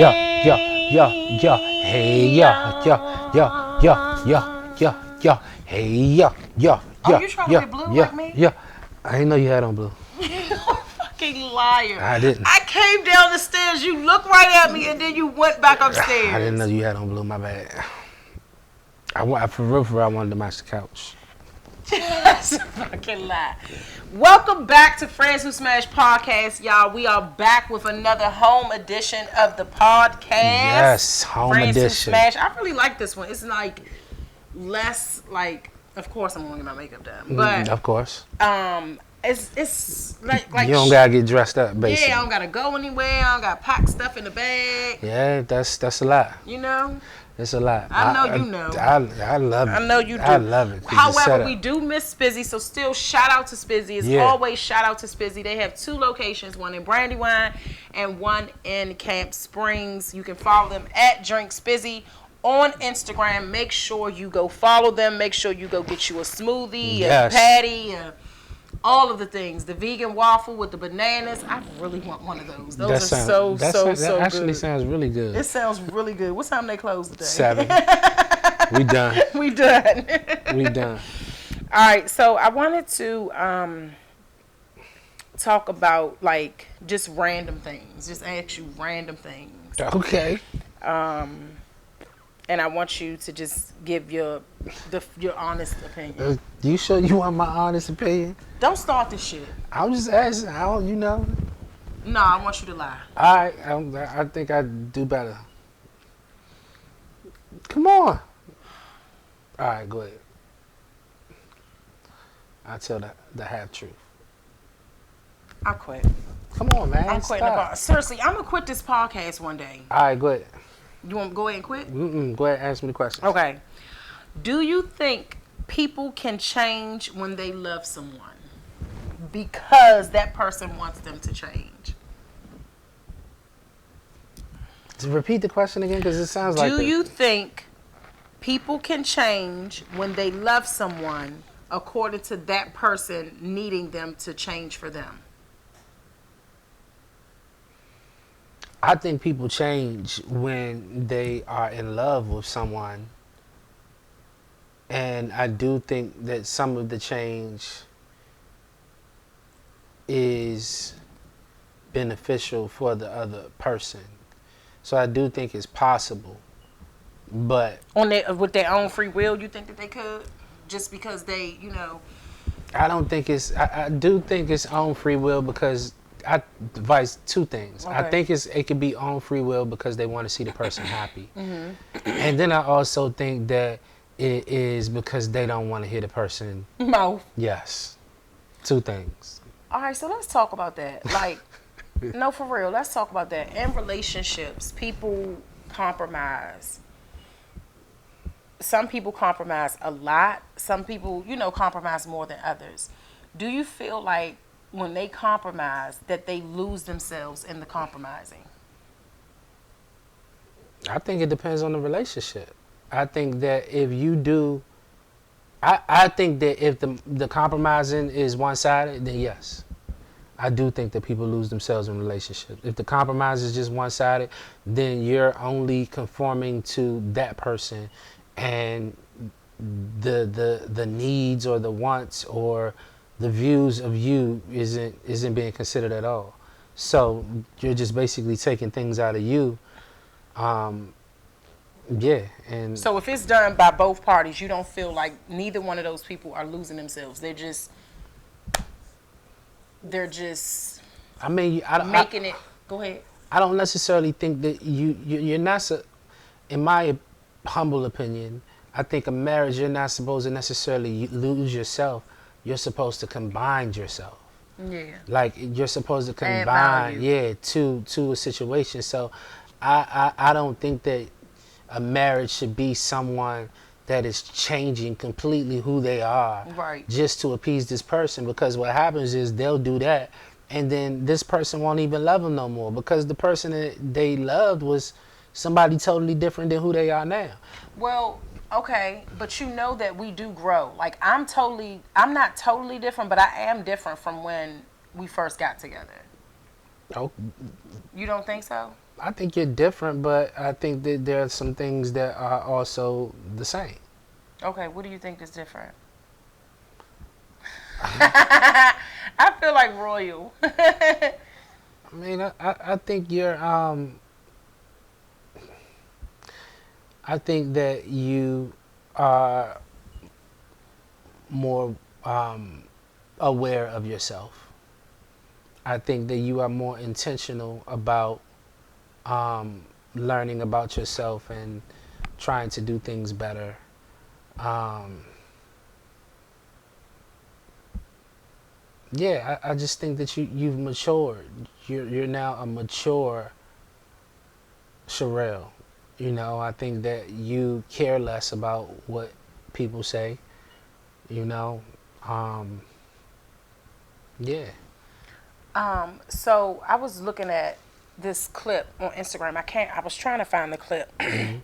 Are you trying to be blue like me? yeah. I didn't know you had on blue. You fucking liar. I didn't. I came down the stairs, you looked right at me, and then you went back upstairs. I didn't know you had on blue. My bad. For real, I wanted to match the couch. That's a fucking lie. Welcome back to Friends Who Smash Podcast, y'all. We are back with another home edition of the podcast. Yes, home Friends edition. Who Smash. I really like this one. It's like less like. Of course, I'm gonna get my makeup done, but of course. It's like you don't gotta get dressed up, basically. Yeah, I don't gotta go anywhere. I don't gotta pack stuff in the bag. Yeah, that's a lot. You know. It's a lot. I know you know. I love it. I know you do. I love it. However, we do miss Spizzy, so still shout out to Spizzy. As always, shout out to Spizzy. They have 2 locations, one in Brandywine and one in Camp Springs. You can follow them at Drink Spizzy on Instagram. Make sure you go follow them. Make sure you go get you a smoothie, a patty, all of the things. The vegan waffle with the bananas. I really want one of those. Those are so good. That actually sounds really good. It sounds really good. What time they close today? 7. We done. We done. We done. All right. So I wanted to talk about like just random things. Just ask you random things. Okay. And I want you to just give your honest opinion. You sure you want my honest opinion? Don't start this shit. I'm just asking. I don't, you know. No, I want you to lie. All right. I think I do better. Come on. All right, go ahead. I'll tell the half truth. I quit. Come on, man. I'm quitting the podcast. Seriously, I'm going to quit this podcast one day. All right, go ahead. You want to go ahead and quit? Go ahead and ask me the question. Okay. Do you think people can change when they love someone because that person wants them to change? Repeat the question again, because it sounds like... Do you think people can change when they love someone according to that person needing them to change for them? I think people change when they are in love with someone. And I do think that some of the change is beneficial for the other person. So I do think it's possible. But with their own free will, you think that they could? Just because they, you know... I don't think it's... I do think it's own free will because... I advise 2 things. Okay. I think it could be on free will because they want to see the person happy. Mm-hmm. And then I also think that it is because they don't want to hear the person mouth. Yes. 2 things. All right, so let's talk about that. Like, no, for real, let's talk about that. In relationships, people compromise. Some people compromise a lot. Some people, compromise more than others. Do you feel like when they compromise, that they lose themselves in the compromising? I think it depends on the relationship. I think that if you do, I think that if the compromising is one-sided, then yes. I do think that people lose themselves in relationships. If the compromise is just one-sided, then you're only conforming to that person, and the needs or the wants or the views of you isn't being considered at all. So you're just basically taking things out of you. Yeah. And so if it's done by both parties, you don't feel like neither one of those people are losing themselves. They're just I mean, making it. Go ahead. I don't necessarily think that you're not, in my humble opinion, I think a marriage, you're not supposed to necessarily lose yourself. You're supposed to combine yourself. Yeah. Like you're supposed to combine, to a situation. So I don't think that a marriage should be someone that is changing completely who they are, right, just to appease this person. Because what happens is they'll do that, and then this person won't even love them no more because the person that they loved was somebody totally different than who they are now. Well, okay, but you know that we do grow. Like I'm not totally different, but I am different from when we first got together. Oh. You don't think so? I think you're different, but I think that there are some things that are also the same. Okay, what do you think is different? I feel like royal. I mean, I think you're I think that you are more aware of yourself. I think that you are more intentional about learning about yourself and trying to do things better. Um, yeah, I just think that you've matured. You're now a mature Sherelle. You know, I think that you care less about what people say. You know, um, yeah. So I was looking at this clip on Instagram. I was trying to find the clip, and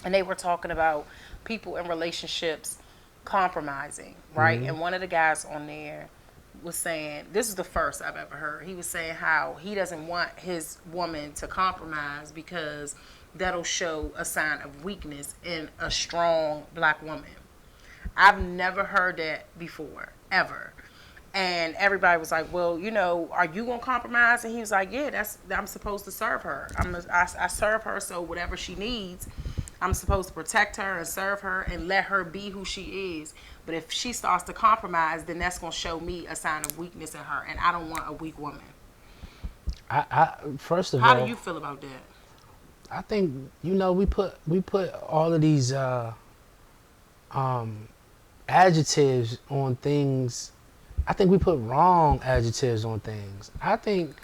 they were talking about people in relationships compromising, right? Hmm. And one of the guys on there was saying, this is the first I've ever heard. He was saying how he doesn't want his woman to compromise because that'll show a sign of weakness in a strong black woman. I've never heard that before, ever. And everybody was like, well, are you gonna compromise? And he was like, yeah, I'm supposed to serve her. I serve her, so whatever she needs, I'm supposed to protect her and serve her and let her be who she is. But if she starts to compromise, then that's gonna show me a sign of weakness in her, and I don't want a weak woman. First of How all, do you feel about that? I think we put all of these um, adjectives on things. I think we put wrong adjectives on things. I think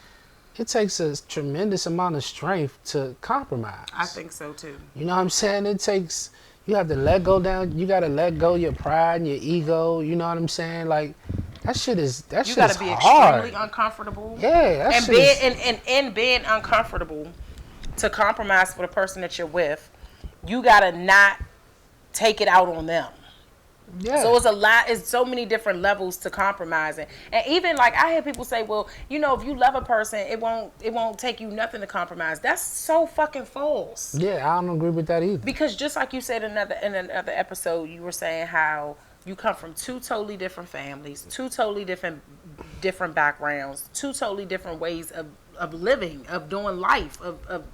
it takes a tremendous amount of strength to compromise. I think so too. You know what I'm saying? It takes, you have to let go down. You got to let go your pride and your ego. You know what I'm saying? Like that shit is You got to be hard. extremely uncomfortable. Yeah, that And shit is. in being uncomfortable to compromise for the person that you're with, you got to not take it out on them. Yeah. So it's so many different levels to compromising. And even like I hear people say, well, if you love a person, it won't take you nothing to compromise. That's so fucking false. Yeah, I don't agree with that either. Because just like you said in another episode, you were saying how you come from two totally different families, two totally different backgrounds, two totally different ways of living, of doing life, of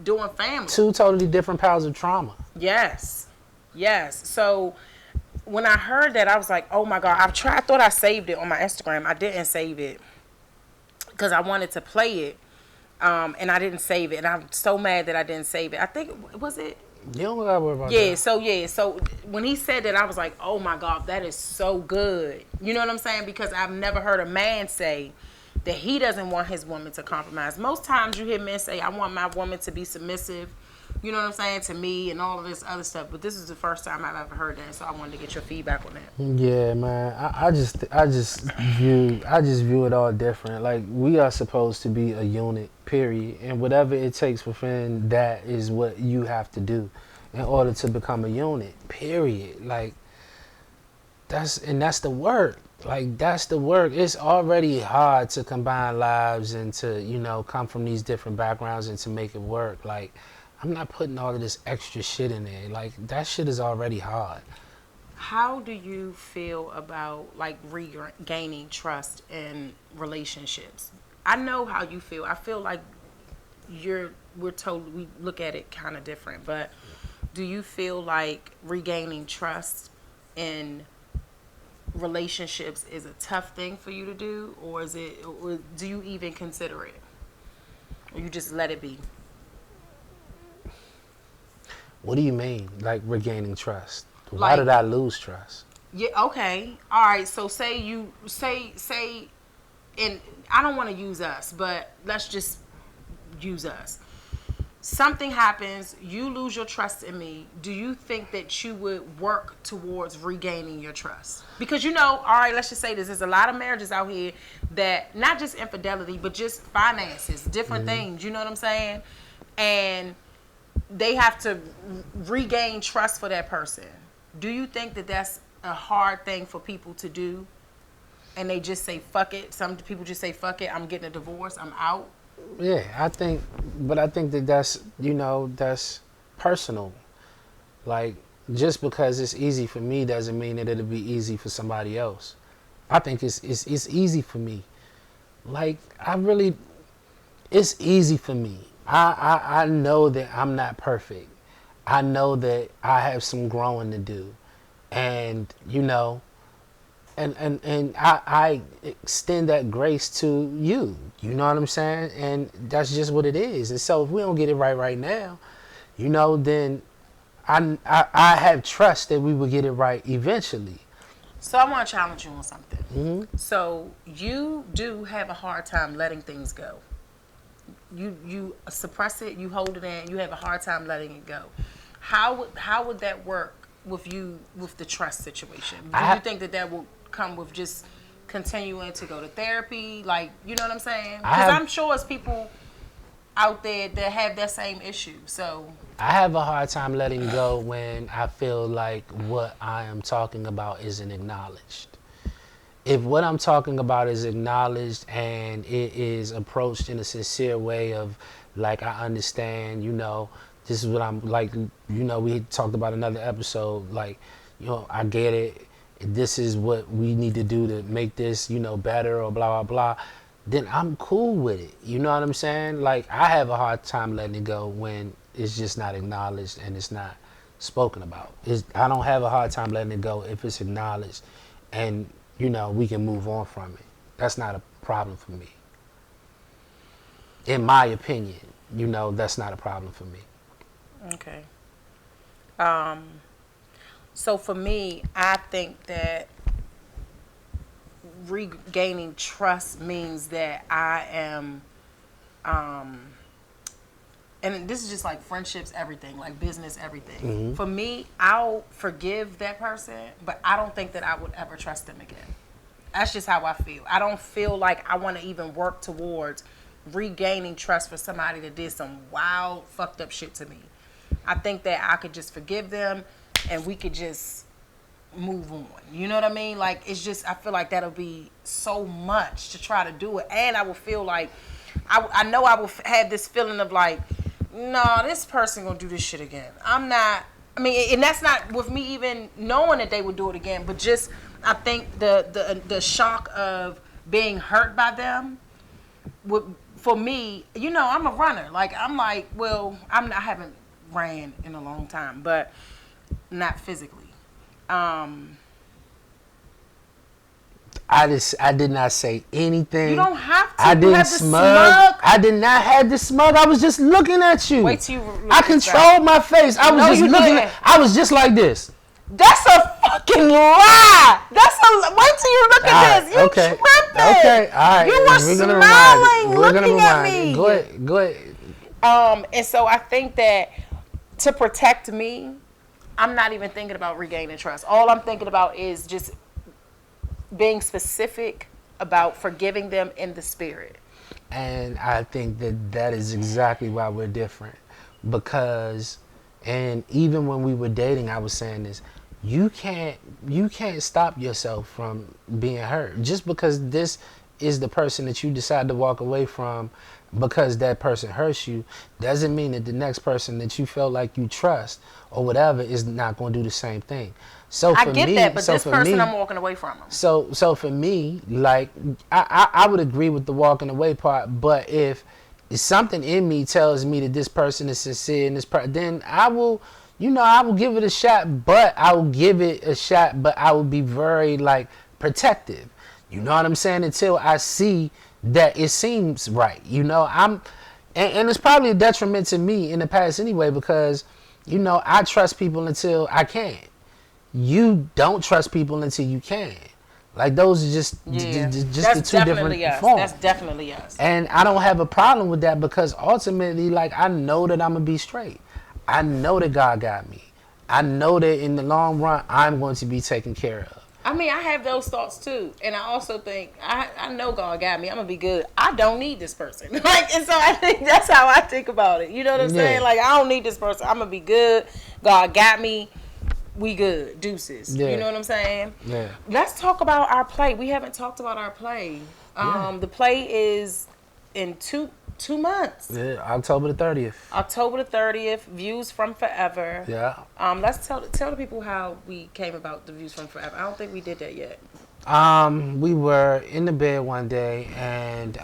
doing family. Two totally different piles of trauma. Yes. So when I heard that, I was like, oh my God, I thought I saved it on my Instagram. I didn't save it because I wanted to play it. And I didn't save it. And I'm so mad that I didn't save it. I think, was it? You don't gotta worry about that. So when he said that, I was like, oh my God, that is so good. You know what I'm saying? Because I've never heard a man say that he doesn't want his woman to compromise. Most times you hear men say, I want my woman to be submissive, you know what I'm saying, to me and all of this other stuff. But this is the first time I've ever heard that, so I wanted to get your feedback on that. Yeah, man. I just view it all different. Like we are supposed to be a unit, period. And whatever it takes within that is what you have to do in order to become a unit, period. Like that's the work. Like that's the work. It's already hard to combine lives and to, come from these different backgrounds and to make it work. Like I'm not putting all of this extra shit in there. Like that shit is already hard. How do you feel about like regaining trust in relationships? I know how you feel. I feel like we look at it kind of different, but do you feel like regaining trust in relationships is a tough thing for you to do, or do you even consider it, or you just let it be? What do you mean, like regaining trust? Why did I lose trust? Yeah. Okay. All right. So say, and I don't want to use us, but let's just use us. Something happens, you lose your trust in me. Do you think that you would work towards regaining your trust? Because all right, let's just say this. There's a lot of marriages out here that, not just infidelity, but just finances, different things, you know what I'm saying? And they have to regain trust for that person. Do you think that that's a hard thing for people to do? And they just say, fuck it. Some people just say, fuck it, I'm getting a divorce, I'm out. Yeah, I think, but I think that that's personal. Like, just because it's easy for me doesn't mean that it'll be easy for somebody else. I think it's easy for me. Like, it's easy for me. I know that I'm not perfect. I know that I have some growing to do. And, and I extend that grace to you. You know what I'm saying? And that's just what it is. And so if we don't get it right now, then I have trust that we will get it right eventually. So I want to challenge you on something. Hmm. So you do have a hard time letting things go. You suppress it, you hold it in, you have a hard time letting it go. How would that work with you with the trust situation? Do you think that will come with just continuing to go to therapy? Like, you know what I'm saying? Because I'm sure it's people out there that have that same issue. So I have a hard time letting go when I feel like what I am talking about isn't acknowledged. If what I'm talking about is acknowledged and it is approached in a sincere way of, like, I understand, this is what I'm like, we talked about another episode, like, I get it. This is what we need to do to make this, better, or blah, blah, blah. Then I'm cool with it. You know what I'm saying? Like, I have a hard time letting it go when it's just not acknowledged and it's not spoken about. I don't have a hard time letting it go if it's acknowledged and, we can move on from it. That's not a problem for me. In my opinion, that's not a problem for me. okay. So for me, I think that regaining trust means that I am, and this is just like friendships, everything, like business, everything. Mm-hmm. For me, I'll forgive that person, but I don't think that I would ever trust them again. That's just how I feel. I don't feel like I want to even work towards regaining trust for somebody that did some wild, fucked up shit to me. I think that I could just forgive them and we could just move on. You know what I mean? Like, it's just, I feel like that'll be so much to try to do it. And I will feel like, I know I will have this feeling of like, no, this person gonna do this shit again. I'm not, I mean, and that's not with me even knowing that they would do it again, but just, I think the shock of being hurt by them would, for me, I'm a runner. Like, I'm like, well, I haven't ran in a long time, but not physically. I did not say anything. You don't have to. I You didn't have to smug. I did not have the smug. I was just looking at you. Wait till you. I controlled my face. I was just looking. I was just like this. That's a fucking lie. Wait till you look at this. You tripping. Okay. All right. You were smiling, looking at me. Go ahead. And so I think that to protect me, I'm not even thinking about regaining trust. All I'm thinking about is just being specific about forgiving them in the spirit. And I think that is exactly why we're different. Because, and even when we were dating, I was saying this, you can't stop yourself from being hurt. Just because this is the person that you decide to walk away from because that person hurts you, doesn't mean that the next person that you felt like you trust or whatever is not going to do the same thing. So I get that, but this person I'm walking away from him. So for me, like, I would agree with the walking away part, but if something in me tells me that this person is sincere and then I will, I will give it a shot, but I will be very, like, protective. You know what I'm saying? Until I see that it seems right. And it's probably a detriment to me in the past anyway, because, I trust people until I can't. You don't trust people until you can. Like, those are just the two different forms. That's definitely us. And I don't have a problem with that, because ultimately, like, I know that I'm going to be straight. I know that God got me. I know that in the long run, I'm going to be taken care of. I mean, I have those thoughts too. And I also think, I know God got me. I'm going to be good. I don't need this person. Like, and so I think that's how I think about it. You know what I'm saying? Like, I don't need this person. I'm going to be good. God got me. We good. Deuces. Yeah. You know what I'm saying? Yeah. Let's talk about our play. We haven't talked about our play. The play is in two 2 months. Yeah, October the 30th. October the 30th, Views from Forever. Yeah. Let's tell the people how we came about the Views from Forever. I don't think we did that yet. We were in the bed one day and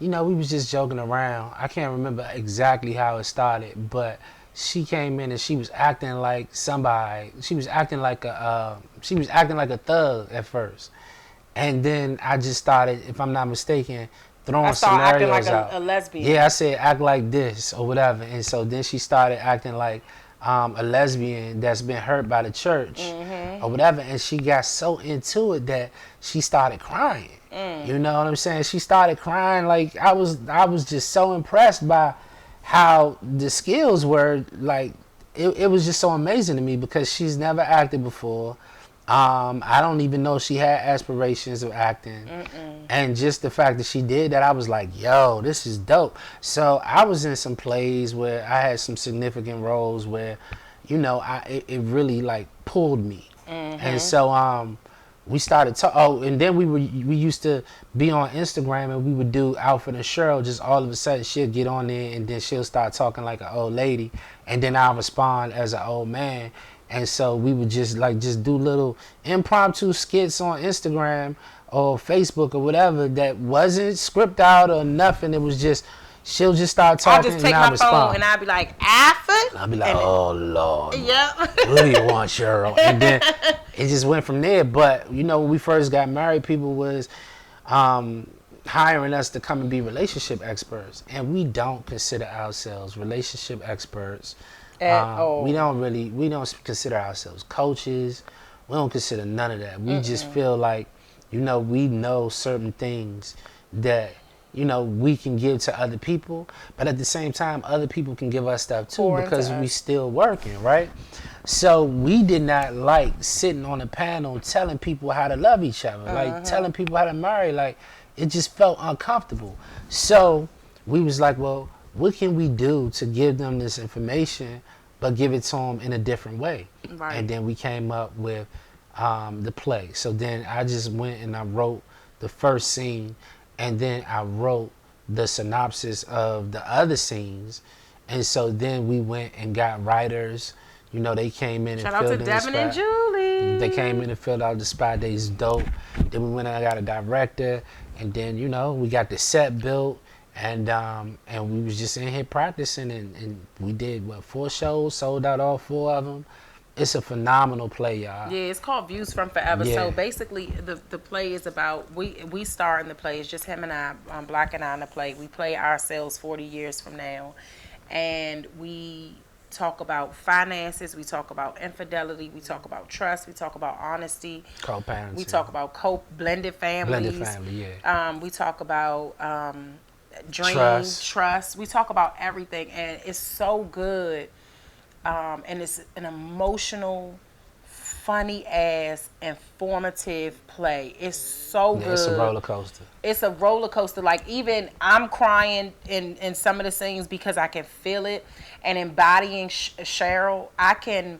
we was just joking around. I can't remember exactly how it started, but she came in and she was acting like somebody. She was acting like a thug at first. And then I just started, if I'm not mistaken, throwing scenarios acting like out. a lesbian. Yeah, I said act like this or whatever. And so then she started acting like a lesbian that's been hurt by the church or whatever. And she got so into it that she started crying. You know what I'm saying? She started crying. Like I was just so impressed by how the skills were. Like it was just so amazing to me because she's never acted before. I don't even know she had aspirations of acting. And just the fact that she did that, I was like, yo, this is dope. So I was in some plays where I had some significant roles where, it really like pulled me. And so we started and then we used to be on Instagram and we would do Alfred and Cheryl. Just all of a sudden she'll get on there and then she'll start talking like an old lady, and then I'll respond as an old man. And so we would just do little impromptu skits on Instagram or Facebook or whatever that wasn't scripted out or nothing. It was just, she'll just start talking. I'll just take my phone and I'll be like, Alfred? I'll be like, oh, Lord. Yep. What do you want, Cheryl? And then it just went from there. But, when we first got married, people was hiring us to come and be relationship experts. And we don't consider ourselves relationship experts. We don't consider ourselves coaches. We don't consider none of that. We just feel like, we know certain things that, we can give to other people, but at the same time, other people can give us stuff too because we still working, right? So we did not like sitting on a panel telling people how to love each other, like telling people how to marry. Like it just felt uncomfortable. So we was like, well, what can we do to give them this information, but give it to them in a different way? Right. And then we came up with the play. So then I just went and I wrote the first scene, and then I wrote the synopsis of the other scenes. And so then we went and got writers. They came in and filled in the spot. Shout out to Devin and Julie. They came in and filled out the spot. They's dope. Then we went and got a director, and then we got the set built. And we was just in here practicing, and we did 4 shows, sold out all 4 of them. It's a phenomenal play, y'all. Yeah, it's called Views from Forever. Yeah. So basically, the play is about we star in the play. It's just him and I, Black and I in the play. We play ourselves 40 years from now, and we talk about finances. We talk about infidelity. We talk about trust. We talk about honesty. Co-parenting. We talk about blended families. Blended family, yeah. We talk about dreams, trust. We talk about everything, and it's so good. And it's an emotional, funny ass, informative play. It's so good. It's a roller coaster. It's a roller coaster. Like even I'm crying in some of the scenes because I can feel it. And embodying Cheryl, I can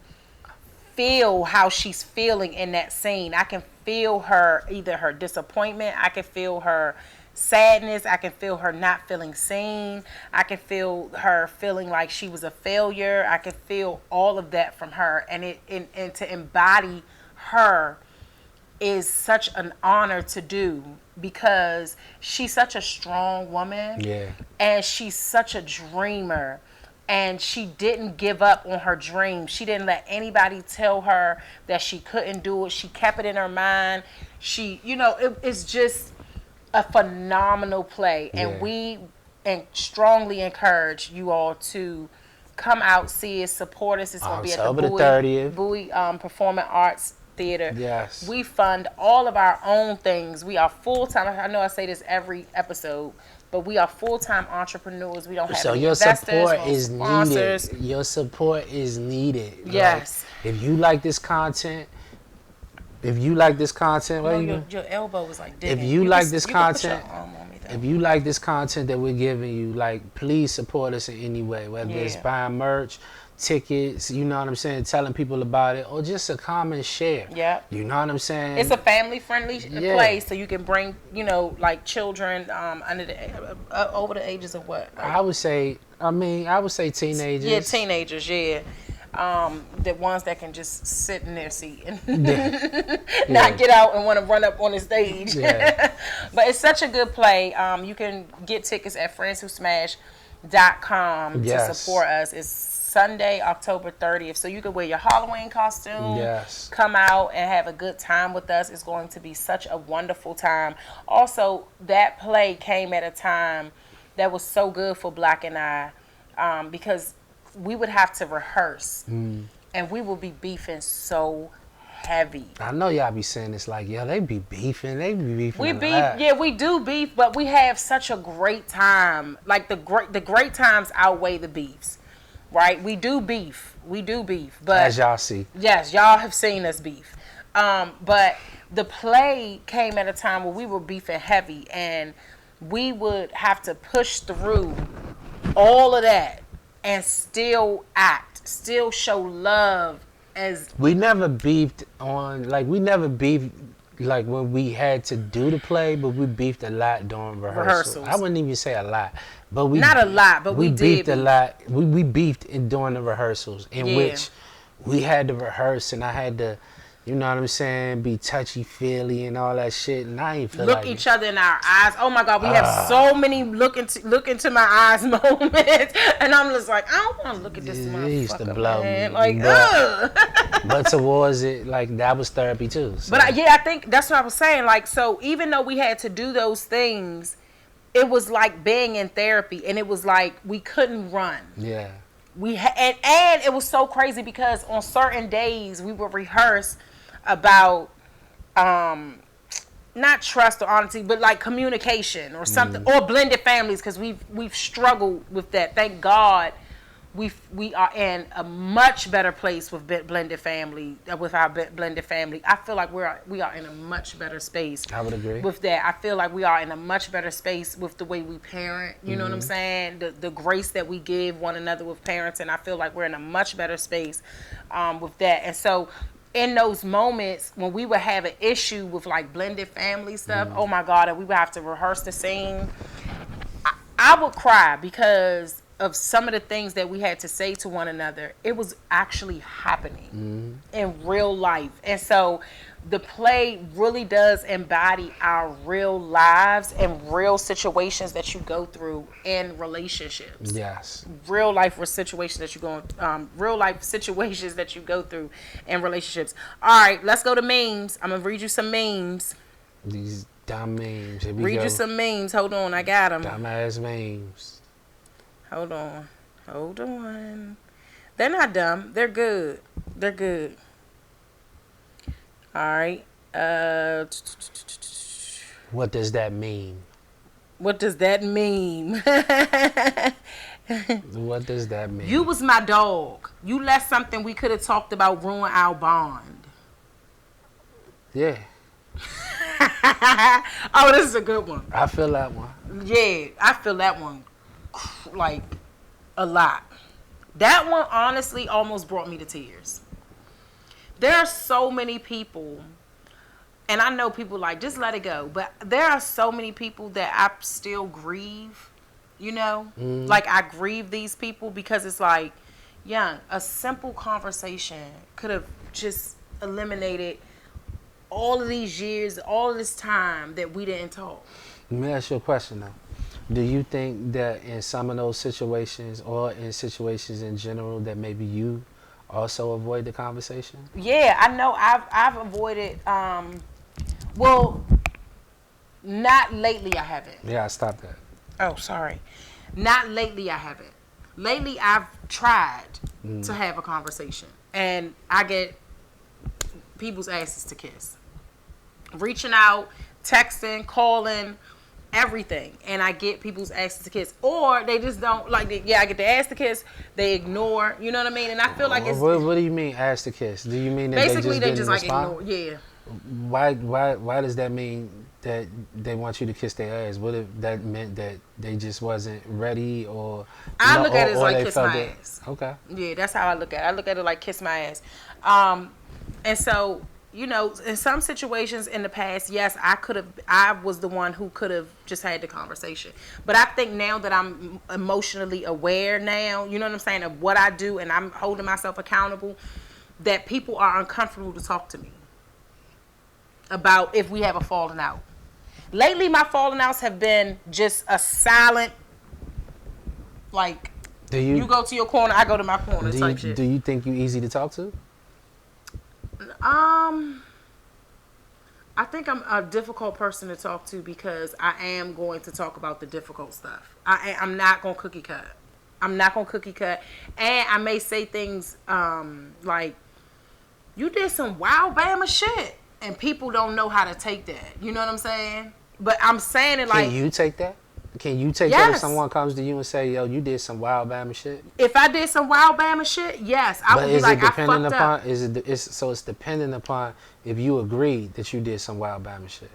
feel how she's feeling in that scene. I can feel either her disappointment. I can feel her sadness. I can feel her not feeling seen. I can feel her feeling like she was a failure. I can feel all of that from her, and to embody her is such an honor to do because she's such a strong woman. Yeah. And she's such a dreamer. And she didn't give up on her dream. She didn't let anybody tell her that she couldn't do it. She kept it in her mind. It's just a phenomenal play, and we strongly encourage you all to come out, see it, support us. It's going to be at the Bowie Performing Arts Theater. Yes. We fund all of our own things. We are full-time. I know I say this every episode, but we are full-time entrepreneurs. We don't have any investors, sponsors. Your support is needed. Yes. Like, if you like this content, your elbow was like this. If you like this content, everything. If you like this content that we're giving you, like, please support us in any way, whether it's buying merch, tickets, you know what I'm saying, telling people about it, or just a comment share. Yeah. You know what I'm saying? It's a family-friendly place, so you can bring, you know, like children under the over the ages of what? I would say teenagers. Yeah, teenagers, yeah. The ones that can just sit in their seat and not get out and want to run up on the stage. Yeah. But it's such a good play. You can get tickets at friendswhosmash.com to support us. It's Sunday, October 30th. So you can wear your Halloween costume, come out and have a good time with us. It's going to be such a wonderful time. Also, that play came at a time that was so good for Black and I, because we would have to rehearse and we would be beefing so heavy. I know y'all be saying this like, they be beefing. They be beefing. We beef, yeah, we do beef, but we have such a great time. Like the great times outweigh the beefs. Right, we do beef, but as y'all see, yes, y'all have seen us beef. But the play came at a time where we were beefing heavy, and we would have to push through all of that and still act, still show love. As we never beefed when we had to do the play, but we beefed a lot during rehearsals. I wouldn't even say a lot, but not a lot, but we beefed a lot. We beefed during the rehearsals, in which we had to rehearse, and I had to, you know what I'm saying, be touchy-feely and all that shit, and I ain't feel look each other in our eyes. Oh my God, we have so many look into my eyes moments, and I'm just like, I don't want to look at this motherfucker. It used to blow me. Like, but towards it, like, that was therapy too. So. But I think that's what I was saying. Like, so even though we had to do those things, it was like being in therapy, and it was like we couldn't run. Yeah. And it was so crazy because on certain days we would rehearse about not trust or honesty, but like communication or something, or blended families, because we've struggled with that. Thank God we are in a much better place with blended family, with our blended family. I feel like we are in a much better space. I would agree with that. I feel like we are in a much better space with the way we parent. You know what I'm saying? The grace that we give one another with parents, and I feel like we're in a much better space with that. And so, in those moments when we would have an issue with like blended family stuff, oh my God, and we would have to rehearse the scene, I would cry because of some of the things that we had to say to one another. It was actually happening in real life. And so the play really does embody our real lives and real situations that you go through in relationships. Yes. Real life situations that you go through in relationships. All right, let's go to memes. I'm gonna read you some memes. These dumb memes. Read you some memes. Hold on, I got them. Dumbass memes. Hold on. They're not dumb. They're good. All right. What does that mean? What does that mean? What does that mean? You was my dog. You let something we could have talked about ruin our bond. Yeah. Oh, this is a good one. I feel that one. Yeah, I feel that one like a lot. That one honestly almost brought me to tears. There are so many people, and I know people like, just let it go, but there are so many people that I still grieve, you know? Like, I grieve these people because it's like, a simple conversation could have just eliminated all of these years, all of this time that we didn't talk. Let me ask you a question, though. Do you think that in some of those situations, or in situations in general, that maybe you also avoid the conversation? Yeah, I know I've avoided, well, not lately I haven't. Yeah, I stopped that. Oh, sorry. Not lately I haven't. Lately I've tried to have a conversation, and I get people's asses to kiss. Reaching out, texting, calling, everything, and I get people's asses to kiss, or they just don't like. I get the ass to kiss, they ignore. You know what I mean? And I feel like it's. What do you mean ass to kiss? Do you mean that basically they just like ignore? Yeah. Why does that mean that they want you to kiss their ass? What if that meant that they just wasn't ready, or I look at it as like they kiss felt my that- ass. Okay. Yeah, that's how I look at it. I look at it like kiss my ass. And so, you know, in some situations in the past, yes, I was the one who could have just had the conversation. But I think now that I'm emotionally aware now, you know what I'm saying, of what I do, and I'm holding myself accountable, that people are uncomfortable to talk to me about if we have a falling out. Lately, my falling outs have been just a silent, like, you go to your corner, I go to my corner type shit. Do you think you easy to talk to? I think I'm a difficult person to talk to because I am going to talk about the difficult stuff. I'm not going to cookie cut. I'm not going to cookie cut. And I may say things like, you did some wild Bama shit. And people don't know how to take that. You know what I'm saying? But I'm saying it like... Can you take that? Can you take that if someone comes to you and say, yo, you did some wild Bama shit? If I did some wild Bama shit, yes. I would be like, I fucked up. So it's dependent upon if you agree that you did some wild Bama shit.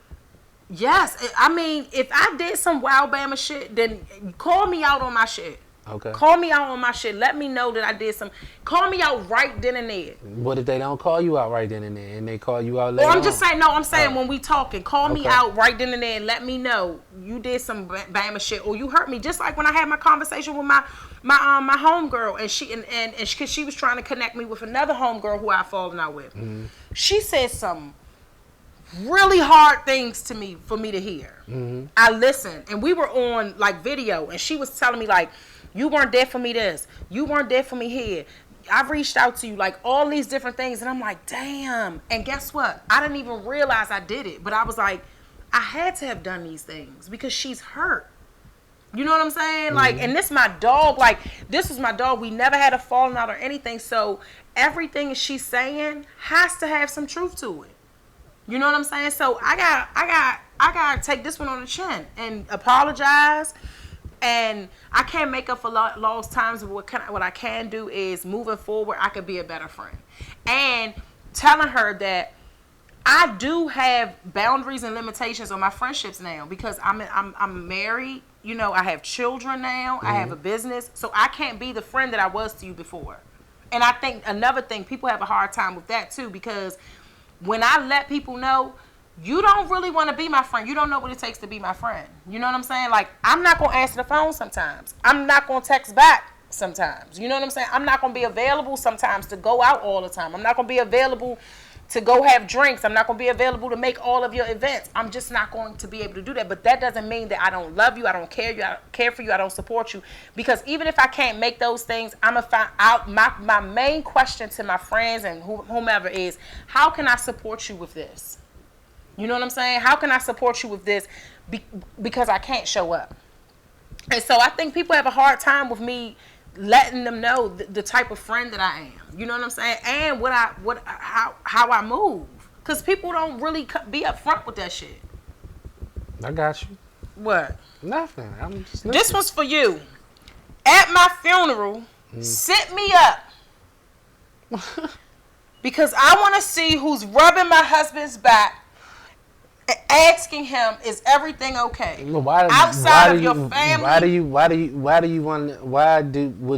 Yes. I mean, if I did some wild Bama shit, then call me out on my shit. Okay. Call me out on my shit. Let me know that I did some. Call me out right then and there. What if they don't call you out right then and there, and they call you out later? I'm just saying. No, I'm saying when we talking, call me out right then and there, and let me know you did some Bama shit or you hurt me. Just like when I had my conversation with my homegirl, and she was trying to connect me with another homegirl who I fallen out with. Mm-hmm. She said some really hard things to me for me to hear. Mm-hmm. I listened, and we were on like video, and she was telling me like, you weren't there for me this. You weren't there for me here. I've reached out to you, like all these different things. And I'm like, damn. And guess what? I didn't even realize I did it. But I was like, I had to have done these things because she's hurt. You know what I'm saying? Mm-hmm. Like, and this my dog. Like, this is my dog. We never had a falling out or anything. So everything she's saying has to have some truth to it. You know what I'm saying? So I got to take this one on the chin and apologize. And I can't make up for lost times. What I can do is moving forward, I could be a better friend. And telling her that I do have boundaries and limitations on my friendships now because I'm married. You know, I have children now. Mm-hmm. I have a business. So I can't be the friend that I was to you before. And I think another thing, people have a hard time with that too because when I let people know, you don't really want to be my friend. You don't know what it takes to be my friend. You know what I'm saying? Like, I'm not going to answer the phone sometimes. I'm not going to text back sometimes. You know what I'm saying? I'm not going to be available sometimes to go out all the time. I'm not going to be available to go have drinks. I'm not going to be available to make all of your events. I'm just not going to be able to do that. But that doesn't mean that I don't love you. I don't care you. I don't care for you. I don't support you. Because even if I can't make those things, I'm going to find out. My main question to my friends and whomever is, how can I support you with this? You know what I'm saying? How can I support you with this? Because I can't show up. And so I think people have a hard time with me letting them know the type of friend that I am. You know what I'm saying? And how I move. Because people don't really be upfront with that shit. I got you. What? Nothing. I'm just listening. This one's for you. At my funeral, sit me up. Because I want to see who's rubbing my husband's back. Asking him, is everything okay? Outside of your family. Would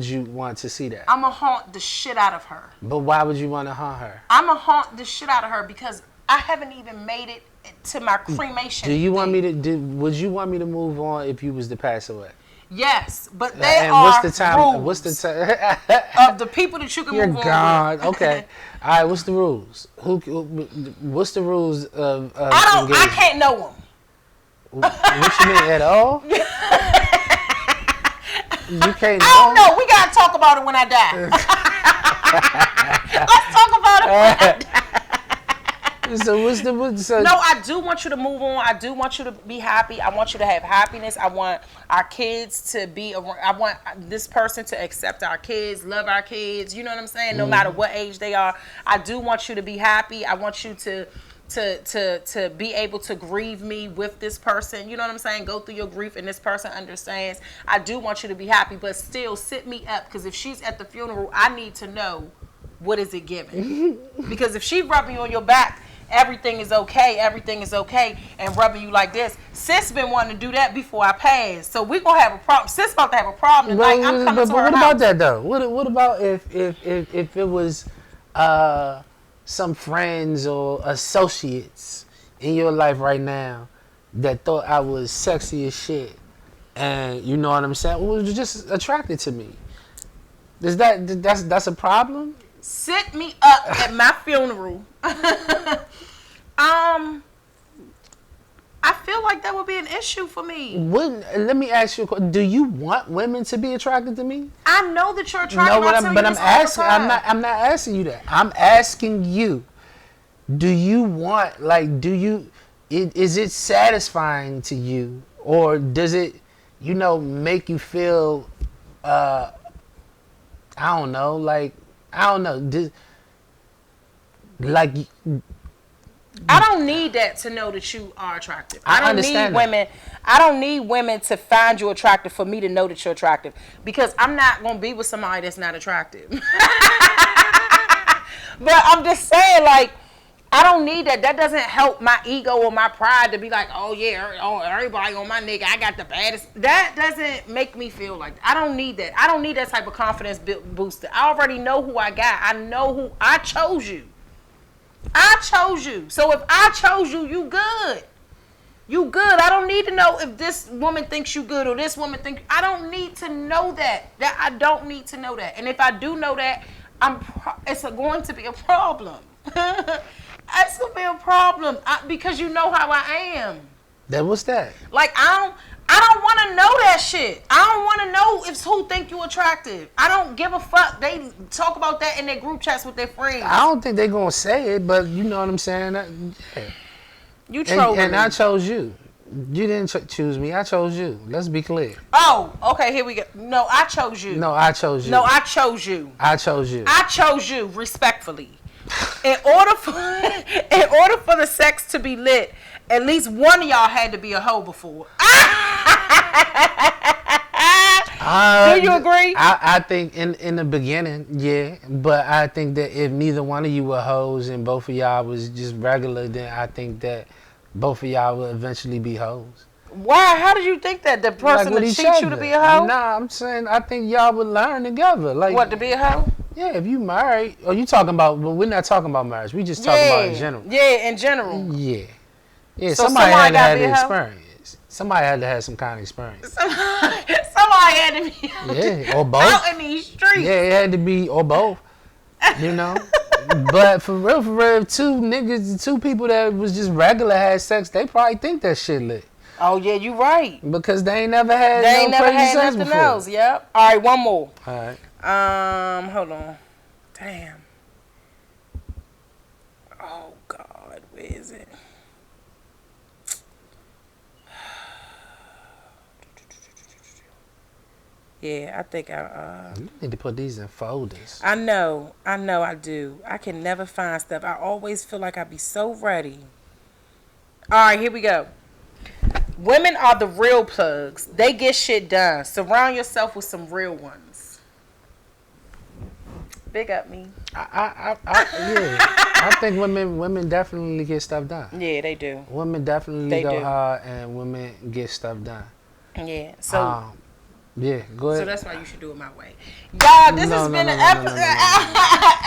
you want to see that? I'ma haunt the shit out of her. But why would you want to haunt her? I'ma haunt the shit out of her because I haven't even made it to my cremation. Would you want me to move on if you was to pass away? Yes, but there are rules. What's the time? Of the people that you can You're move on gone. with. Okay. All right. What's the rules? What's the rules of? I can't know them. What you mean at all? You can't. I don't know. We gotta talk about it when I die. Let's talk about it when I die. So no, I do want you to move on. I do want you to be happy. I want you to have happiness. I want our kids to be around. I want this person to accept our kids, love our kids. You know what I'm saying? No matter what age they are. I do want you to be happy. I want you to be able to grieve me with this person. You know what I'm saying? Go through your grief and this person understands. I do want you to be happy, but still sit me up because if she's at the funeral, I need to know what is it giving. Because if she rubbing you on your back everything is okay, and rubbing you like this. Sis been wanting to do that before I passed, so we gonna have a problem. Sis about to have a problem tonight. I'm coming to her what house. about that though? What about if it was some friends or associates in your life right now that thought I was sexy as shit, and you know what I'm saying, was just attracted to me? That's a problem? Sit me up at my funeral. I feel like that would be an issue for me. Let me ask you a question. Do you want women to be attracted to me? I know that you're attracted. No, but I'm asking. I'm not asking you that. I'm asking you. Do you want, like, is it satisfying to you, or does it, make you feel, I don't know, I don't need that to know that you are attractive. I understand need women. I don't need women to find you attractive for me to know that you're attractive, because I'm not gonna be with somebody that's not attractive. But I'm just saying, like, I don't need that. That doesn't help my ego or my pride to be like, oh yeah, everybody on my nigga, I got the baddest. That doesn't make me feel like that. I don't need that. I don't need that type of confidence booster. I already know who I got. I know who I chose you. I chose you. So if I chose you, you good. You good. I don't need to know if this woman thinks you good or this woman thinks. I don't need to know that. I don't need to know that. And if I do know that, it's going to be a problem. It's going to be a problem because you know how I am. What's that? Like, I don't want to know that shit. I don't want to know if who think you attractive. I don't give a fuck. They talk about that in their group chats with their friends. I don't think they're going to say it, but you know what I'm saying? Yeah. You trolling and me. I chose you. You didn't choose me. I chose you. Let's be clear. Oh, okay, here we go. No, I chose you. No, I chose you. No, I chose you. I chose you. I chose you, respectfully. In order for the sex to be lit, at least one of y'all had to be a hoe before. Do you agree? I think in the beginning, yeah. But I think that if neither one of you were hoes and both of y'all was just regular, then I think that both of y'all will eventually be hoes. Why? How did you think that? The person that teach you to be a hoe? Nah, I'm saying I think y'all would learn together. Like, what, to be a hoe? Yeah, if you married, or you talking about, but we're not talking about marriage. We just talking about in general. Yeah, in general. Yeah. Yeah, so somebody had to have the experience. Somebody had to have some kind of experience. Somebody had to be or both. Out in these streets. Yeah, it had to be, or both. You know? But for real, two people that was just regular had sex, they probably think that shit lit. Oh yeah, you right. Because they ain't never had crazy sex nothing before. else. Yep. All right, one more. All right. Hold on. Damn. Oh God, where is it? Yeah, I think you need to put these in folders. I know, I do. I can never find stuff. I always feel like I'd be so ready. All right, here we go. Women are the real plugs. They get shit done. Surround yourself with some real ones. Big up me. Yeah. I think women definitely get stuff done. Yeah, they do. Women definitely go hard, and women get stuff done. Yeah. So. Yeah, go ahead. So that's why you should do it my way. Y'all, this has been an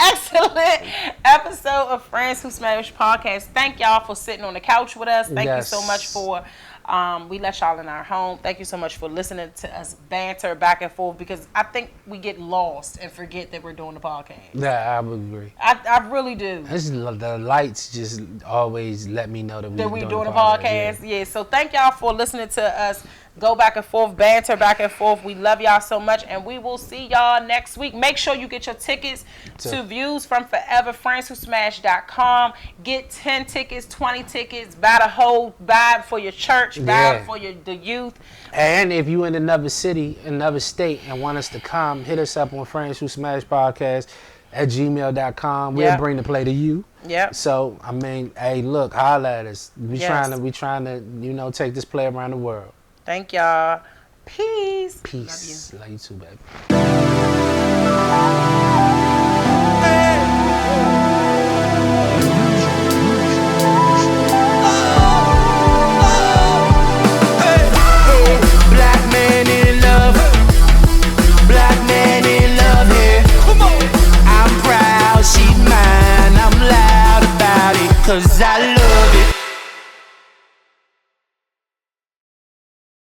excellent episode of Friends Who Smash Podcast. Thank y'all for sitting on the couch with us. Thank you so much for, we let y'all in our home. Thank you so much for listening to us banter back and forth, because I think we get lost and forget that we're doing the podcast. Yeah, I would agree. I really do. The lights just always let me know that we're doing the podcast. Yeah, so thank y'all for listening to us go back and forth, banter back and forth. We love y'all so much, and we will see y'all next week. Make sure you get your tickets to Views from Forever, friendswhosmash.com. Get 10 tickets, 20 tickets, buy the whole vibe for your church, vibe for the youth. And if you in another city, another state, and want us to come, hit us up on Friends Who Smash Podcast at gmail.com. We'll bring the play to you. Yep. So, I mean, hey, look, holla at us. We trying to, take this play around the world. Thank y'all. Peace. Peace. Love you too, baby. 'cause I love